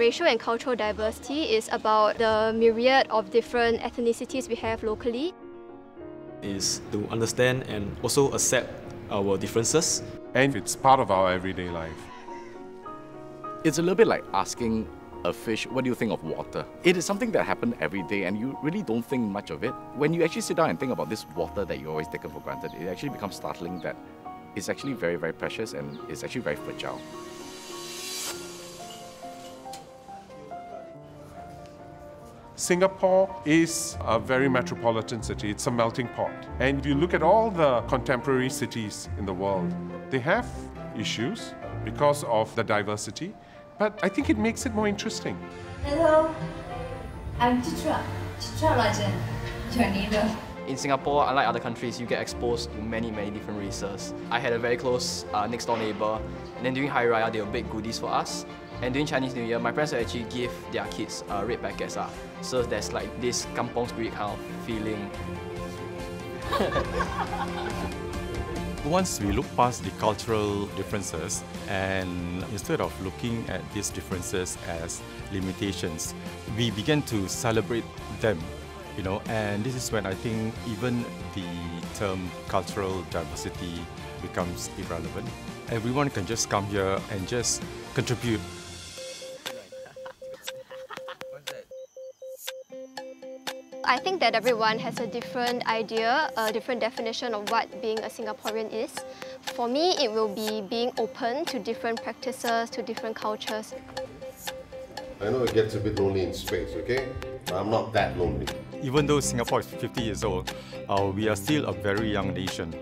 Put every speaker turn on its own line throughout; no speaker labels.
racial and cultural diversity is about the myriad of different ethnicities we have locally.
Is to understand and also accept our differences.
And it's part of our everyday life.
It's a little bit like asking a fish, what do you think of water? It is something that happens every day and you really don't think much of it. When you actually sit down and think about this water that you always take for granted, it actually becomes startling that it's actually very, very precious and it's actually very fragile.
Singapore is a very metropolitan city. It's a melting pot. And if you look at all the contemporary cities in the world, they have issues because of the diversity, but I think it makes it more interesting.
Hello, I'm Chitra Rajan, your neighbor.
In Singapore, unlike other countries, you get exposed to many different races. I had a very close next door neighbor, and then during Hari Raya, they would bake goodies for us. And during Chinese New Year, my parents would actually give their kids red packets. So there's like this kampong spirit kind of feeling.
Once we look past the cultural differences and instead of looking at these differences as limitations, we begin to celebrate them, and this is when I think even the term cultural diversity becomes irrelevant. Everyone can just come here and just contribute.
I think that everyone has a different idea, a different definition of what being a Singaporean is. For me, it will be being open to different practices, to different cultures.
I know it gets a bit lonely in space, okay? But I'm not that lonely.
Even though Singapore is 50 years old, we are still a very young nation.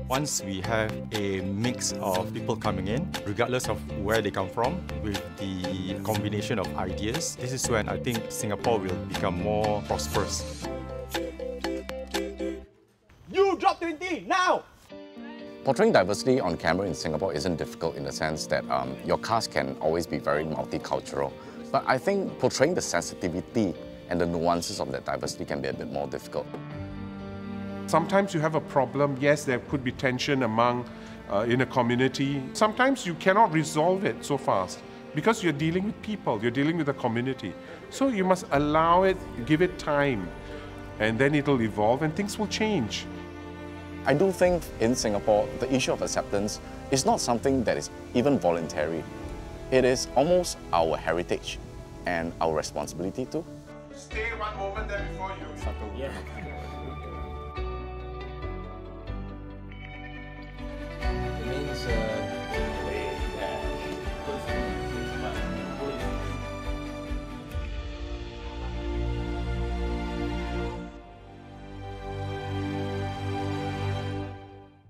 Once we have a mix of people coming in, regardless of where they come from, with the combination of ideas, this is when I think Singapore will become more prosperous.
You drop 20 now!
Portraying diversity on camera in Singapore isn't difficult in the sense that your cast can always be very multicultural. But I think portraying the sensitivity and the nuances of that diversity can be a bit more difficult.
Sometimes you have a problem. Yes, there could be tension in a community. Sometimes you cannot resolve it so fast because you're dealing with people, you're dealing with a community. So you must allow it, give it time, and then it'll evolve and things will change.
I do think in Singapore, the issue of acceptance is not something that is even voluntary. It is almost our heritage and our responsibility too.
Stay one moment there before you...
Yeah.